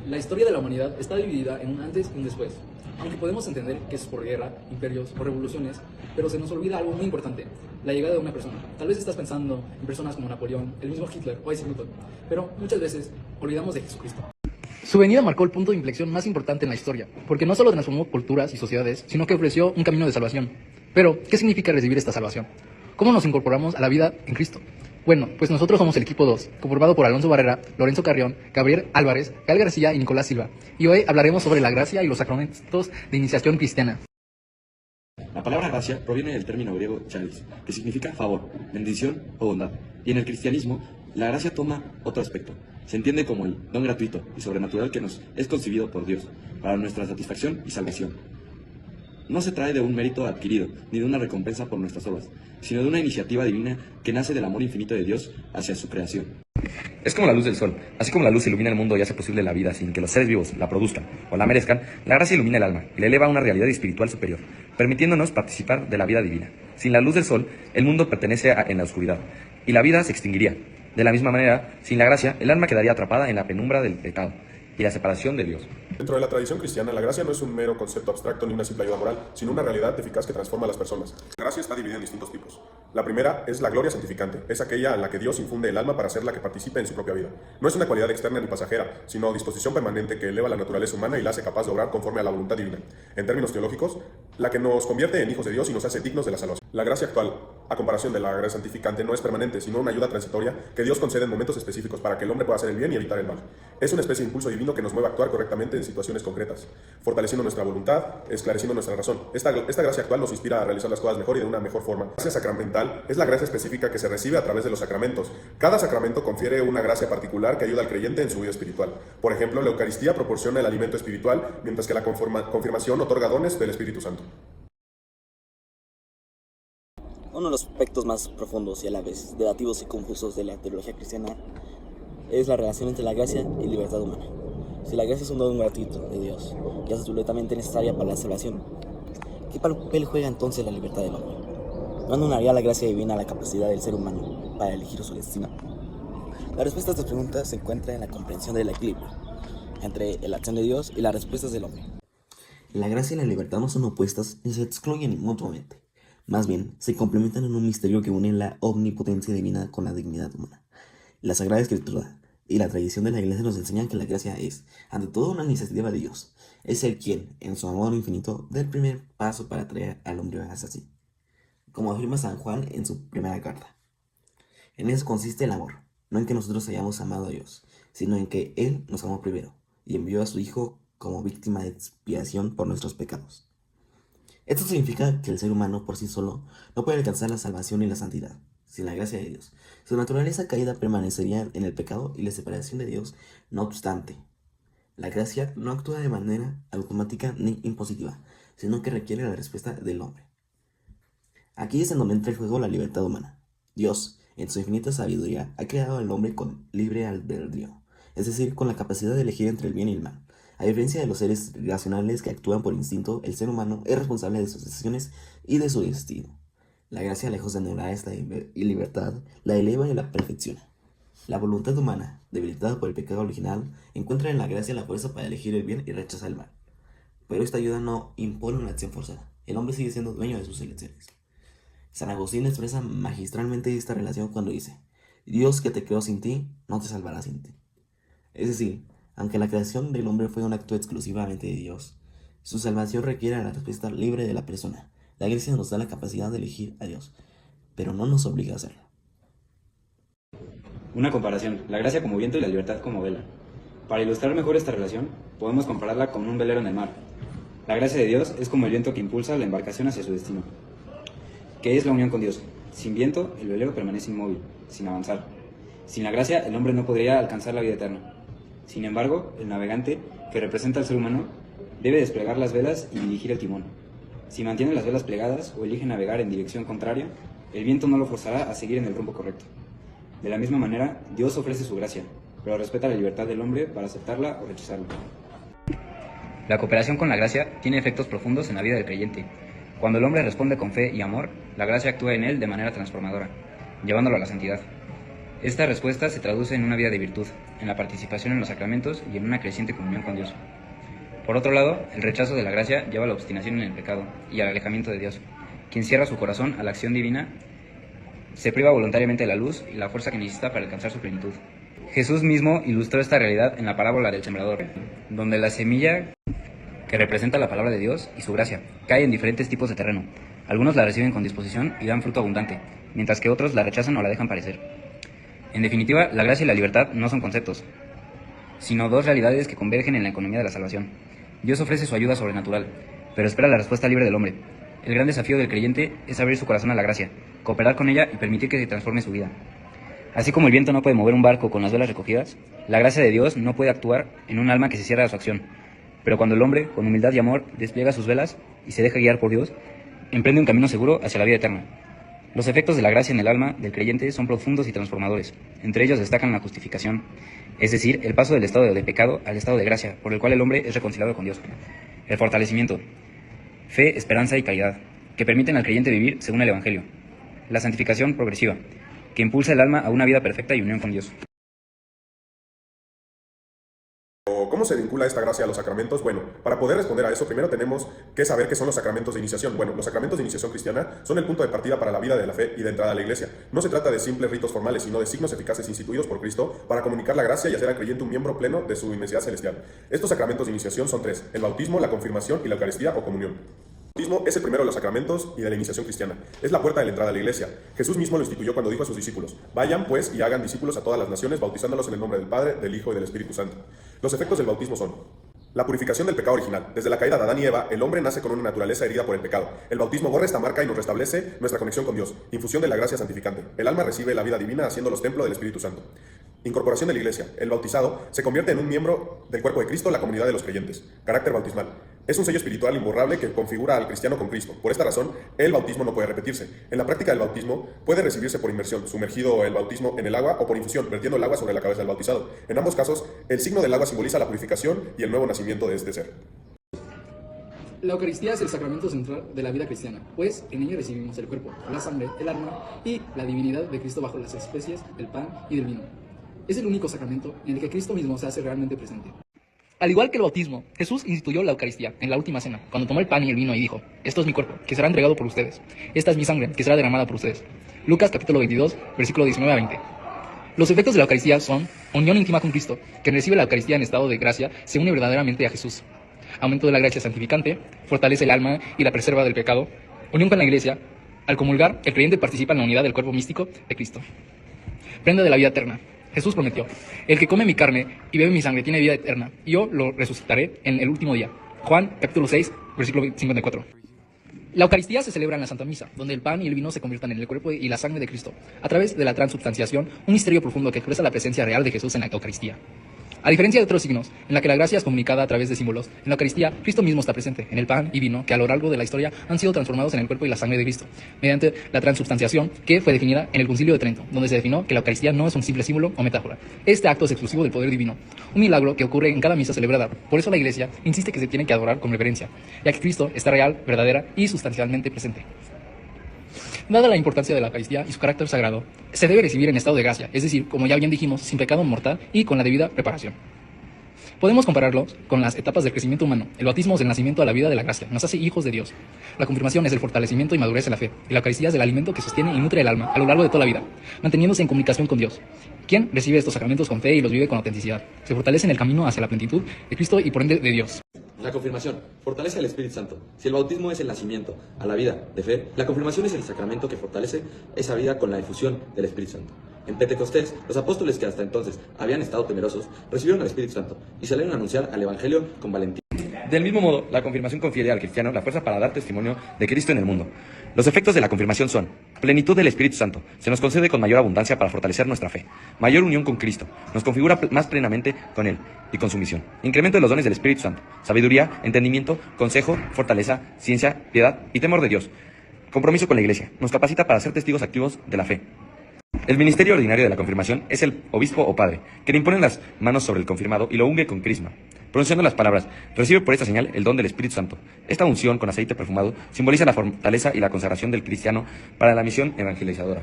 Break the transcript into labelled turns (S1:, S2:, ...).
S1: La historia de la humanidad está dividida en un antes y un después. Aunque podemos entender que es por guerra, imperios o revoluciones, pero se nos olvida algo muy importante, la llegada de una persona. Tal vez estás pensando en personas como Napoleón, el mismo Hitler o Isaac Newton, pero muchas veces olvidamos de Jesucristo. Su venida marcó el punto de inflexión más importante en la historia, porque no solo transformó culturas y sociedades, sino que ofreció un camino de salvación. Pero, ¿qué significa recibir esta salvación? ¿Cómo nos incorporamos a la vida en Cristo? Bueno, pues nosotros somos el equipo 2, conformado por Alonso Barrera, Lorenzo Carrión, Gabriel Álvarez, Gal García y Nicolás Silva. Y hoy hablaremos sobre la gracia y los sacramentos de iniciación cristiana.
S2: La palabra gracia proviene del término griego charis, que significa favor, bendición o bondad. Y en el cristianismo, la gracia toma otro aspecto. Se entiende como el don gratuito y sobrenatural que nos es concebido por Dios, para nuestra satisfacción y salvación. No se trae de un mérito adquirido, ni de una recompensa por nuestras obras, sino de una iniciativa divina que nace del amor infinito de Dios hacia su creación.
S3: Es como la luz del sol. Así como la luz ilumina el mundo y hace posible la vida sin que los seres vivos la produzcan o la merezcan, la gracia ilumina el alma y le eleva a una realidad espiritual superior, permitiéndonos participar de la vida divina. Sin la luz del sol, el mundo pertenece en la oscuridad y la vida se extinguiría. De la misma manera, sin la gracia, el alma quedaría atrapada en la penumbra del pecado y la separación de Dios.
S4: Dentro de la tradición cristiana, la gracia no es un mero concepto abstracto ni una simple ayuda moral, sino una realidad eficaz que transforma a las personas. La gracia está dividida en distintos tipos. La primera es la gloria santificante, es aquella a la que Dios infunde el alma para hacerla que participe en su propia vida. No es una cualidad externa ni pasajera, sino disposición permanente que eleva la naturaleza humana y la hace capaz de obrar conforme a la voluntad divina. En términos teológicos, la que nos convierte en hijos de Dios y nos hace dignos de la salvación. La gracia actual, a comparación de la gracia santificante, no es permanente, sino una ayuda transitoria que Dios concede en momentos específicos para que el hombre pueda hacer el bien y evitar el mal. Es una especie de impulso divino que nos mueve a actuar correctamente en situaciones concretas, fortaleciendo nuestra voluntad, esclareciendo nuestra razón. Esta gracia actual nos inspira a realizar las cosas mejor y de una mejor forma. La gracia sacramental es la gracia específica que se recibe a través de los sacramentos. Cada sacramento confiere una gracia particular que ayuda al creyente en su vida espiritual. Por ejemplo, la Eucaristía proporciona el alimento espiritual, mientras que la confirmación otorga dones del Espíritu Santo.
S5: Uno de los aspectos más profundos y a la vez debativos y confusos de la teología cristiana es la relación entre la gracia y libertad humana. Si la gracia es un don gratuito de Dios y es absolutamente necesaria para la salvación, ¿qué papel juega entonces la libertad del hombre? ¿No anularía la gracia divina la capacidad del ser humano para elegir su destino? La respuesta a estas preguntas se encuentra en la comprensión del equilibrio entre la acción de Dios y las respuestas del hombre.
S6: La gracia y la libertad no son opuestas ni se excluyen mutuamente. Más bien, se complementan en un misterio que une la omnipotencia divina con la dignidad humana. La Sagrada Escritura y la tradición de la Iglesia nos enseñan que la gracia es, ante todo, una iniciativa de Dios. Es Él quien, en su amor infinito, da el primer paso para traer al hombre hacia sí. Como afirma San Juan en su primera carta. En eso consiste el amor, no en que nosotros hayamos amado a Dios, sino en que Él nos amó primero y envió a su Hijo como víctima de expiación por nuestros pecados. Esto significa que el ser humano por sí solo no puede alcanzar la salvación y la santidad, sin la gracia de Dios. Su naturaleza caída permanecería en el pecado y la separación de Dios. No obstante, la gracia no actúa de manera automática ni impositiva, sino que requiere la respuesta del hombre. Aquí es en donde entra en juego la libertad humana. Dios, en su infinita sabiduría, ha creado al hombre con libre albedrío, es decir, con la capacidad de elegir entre el bien y el mal. A diferencia de los seres racionales que actúan por instinto, el ser humano es responsable de sus decisiones y de su destino. La gracia, lejos de anular esta libertad, la eleva y la perfecciona. La voluntad humana, debilitada por el pecado original, encuentra en la gracia la fuerza para elegir el bien y rechazar el mal. Pero esta ayuda no impone una acción forzada. El hombre sigue siendo dueño de sus elecciones. San Agustín expresa magistralmente esta relación cuando dice: Dios que te creó sin ti, no te salvará sin ti. Es decir, aunque la creación del hombre fue un acto exclusivamente de Dios, su salvación requiere la respuesta libre de la persona. La gracia nos da la capacidad de elegir a Dios, pero no nos obliga a hacerlo.
S2: Una comparación, la gracia como viento y la libertad como vela. Para ilustrar mejor esta relación, podemos compararla con un velero en el mar. La gracia de Dios es como el viento que impulsa la embarcación hacia su destino, que es la unión con Dios. Sin viento, el velero permanece inmóvil, sin avanzar. Sin la gracia, el hombre no podría alcanzar la vida eterna. Sin embargo, el navegante, que representa al ser humano, debe desplegar las velas y dirigir el timón. Si mantiene las velas plegadas o elige navegar en dirección contraria, el viento no lo forzará a seguir en el rumbo correcto. De la misma manera, Dios ofrece su gracia, pero respeta la libertad del hombre para aceptarla o rechazarla.
S7: La cooperación con la gracia tiene efectos profundos en la vida del creyente. Cuando el hombre responde con fe y amor, la gracia actúa en él de manera transformadora, llevándolo a la santidad. Esta respuesta se traduce en una vida de virtud, en la participación en los sacramentos y en una creciente comunión con Dios. Por otro lado, el rechazo de la gracia lleva a la obstinación en el pecado y al alejamiento de Dios. Quien cierra su corazón a la acción divina se priva voluntariamente de la luz y la fuerza que necesita para alcanzar su plenitud. Jesús mismo ilustró esta realidad en la parábola del sembrador, donde la semilla, que representa la palabra de Dios y su gracia, cae en diferentes tipos de terreno. Algunos la reciben con disposición y dan fruto abundante, mientras que otros la rechazan o la dejan parecer. En definitiva, la gracia y la libertad no son conceptos, sino dos realidades que convergen en la economía de la salvación. Dios ofrece su ayuda sobrenatural, pero espera la respuesta libre del hombre. El gran desafío del creyente es abrir su corazón a la gracia, cooperar con ella y permitir que se transforme su vida. Así como el viento no puede mover un barco con las velas recogidas, la gracia de Dios no puede actuar en un alma que se cierra a su acción. Pero cuando el hombre, con humildad y amor, despliega sus velas y se deja guiar por Dios, emprende un camino seguro hacia la vida eterna. Los efectos de la gracia en el alma del creyente son profundos y transformadores. Entre ellos destacan la justificación, es decir, el paso del estado de pecado al estado de gracia, por el cual el hombre es reconciliado con Dios. El fortalecimiento, fe, esperanza y caridad, que permiten al creyente vivir según el Evangelio. La santificación progresiva, que impulsa el alma a una vida perfecta y unión con Dios.
S4: ¿Cómo se vincula esta gracia a los sacramentos? Bueno, para poder responder a eso, primero tenemos que saber qué son los sacramentos de iniciación. Bueno, los sacramentos de iniciación cristiana son el punto de partida para la vida de la fe y de entrada a la iglesia. No se trata de simples ritos formales, sino de signos eficaces instituidos por Cristo para comunicar la gracia y hacer al creyente un miembro pleno de su inmensidad celestial. Estos sacramentos de iniciación son tres: el bautismo, la confirmación y la Eucaristía o comunión. El bautismo es el primero de los sacramentos y de la iniciación cristiana. Es la puerta de la entrada a la iglesia. Jesús mismo lo instituyó cuando dijo a sus discípulos: vayan pues y hagan discípulos a todas las naciones, bautizándolos en el nombre del Padre, del Hijo y del Espíritu Santo. Los efectos del bautismo son: la purificación del pecado original. Desde la caída de Adán y Eva, el hombre nace con una naturaleza herida por el pecado. El bautismo borra esta marca y nos restablece nuestra conexión con Dios. Infusión de la gracia santificante. El alma recibe la vida divina haciéndolos templo del Espíritu Santo. Incorporación de la iglesia. El bautizado se convierte en un miembro del cuerpo de Cristo, la comunidad de los creyentes. Carácter bautismal. Es un sello espiritual imborrable que configura al cristiano con Cristo. Por esta razón, el bautismo no puede repetirse. En la práctica del bautismo puede recibirse por inmersión, sumergido el bautismo en el agua, o por infusión, vertiendo el agua sobre la cabeza del bautizado. En ambos casos, el signo del agua simboliza la purificación y el nuevo nacimiento de este ser.
S1: La Eucaristía es el sacramento central de la vida cristiana, pues en ella recibimos el cuerpo, la sangre, el alma y la divinidad de Cristo bajo las especies del pan y del vino. Es el único sacramento en el que Cristo mismo se hace realmente presente. Al igual que el bautismo, Jesús instituyó la Eucaristía en la última cena, cuando tomó el pan y el vino y dijo: esto es mi cuerpo, que será entregado por ustedes. Esta es mi sangre, que será derramada por ustedes. Lucas capítulo 22, versículo 19 a 20. Los efectos de la Eucaristía son unión íntima con Cristo. Quien recibe la Eucaristía en estado de gracia se une verdaderamente a Jesús. Aumento de la gracia santificante, fortalece el alma y la preserva del pecado. Unión con la Iglesia. Al comulgar, el creyente participa en la unidad del cuerpo místico de Cristo. Prenda de la vida eterna. Jesús prometió: el que come mi carne y bebe mi sangre tiene vida eterna, y yo lo resucitaré en el último día. Juan capítulo 6, versículo 54. La Eucaristía se celebra en la Santa Misa, donde el pan y el vino se conviertan en el cuerpo y la sangre de Cristo, a través de la transubstanciación, un misterio profundo que expresa la presencia real de Jesús en la Eucaristía. A diferencia de otros signos, en la que la gracia es comunicada a través de símbolos, en la Eucaristía, Cristo mismo está presente, en el pan y vino, que a lo largo de la historia han sido transformados en el cuerpo y la sangre de Cristo, mediante la transubstanciación que fue definida en el Concilio de Trento, donde se definió que la Eucaristía no es un simple símbolo o metáfora. Este acto es exclusivo del poder divino, un milagro que ocurre en cada misa celebrada. Por eso la Iglesia insiste que se tiene que adorar con reverencia, ya que Cristo está real, verdadera y sustancialmente presente. Dada la importancia de la Eucaristía y su carácter sagrado, se debe recibir en estado de gracia, es decir, como ya bien dijimos, sin pecado mortal y con la debida preparación. Podemos compararlo con las etapas del crecimiento humano. El bautismo es el nacimiento a la vida de la gracia, nos hace hijos de Dios. La confirmación es el fortalecimiento y madurez en la fe, y la Eucaristía es el alimento que sostiene y nutre el alma a lo largo de toda la vida, manteniéndose en comunicación con Dios. Quien recibe estos sacramentos con fe y los vive con autenticidad, se fortalece en el camino hacia la plenitud de Cristo y por ende de Dios.
S8: La confirmación fortalece al Espíritu Santo. Si el bautismo es el nacimiento a la vida de fe, la confirmación es el sacramento que fortalece esa vida con la efusión del Espíritu Santo. En Pentecostés, los apóstoles que hasta entonces habían estado temerosos recibieron al Espíritu Santo y salieron a anunciar al Evangelio con valentía.
S3: Del mismo modo, la confirmación confiere al cristiano la fuerza para dar testimonio de Cristo en el mundo. Los efectos de la confirmación son: plenitud del Espíritu Santo, se nos concede con mayor abundancia para fortalecer nuestra fe; mayor unión con Cristo, nos configura más plenamente con Él y con su misión; incremento de los dones del Espíritu Santo, sabiduría, entendimiento, consejo, fortaleza, ciencia, piedad y temor de Dios; compromiso con la Iglesia, nos capacita para ser testigos activos de la fe. El ministerio ordinario de la confirmación es el obispo o padre, que le impone las manos sobre el confirmado y lo unge con crisma, pronunciando las palabras: recibe por esta señal el don del Espíritu Santo. Esta unción con aceite perfumado simboliza la fortaleza y la consagración del cristiano para la misión evangelizadora.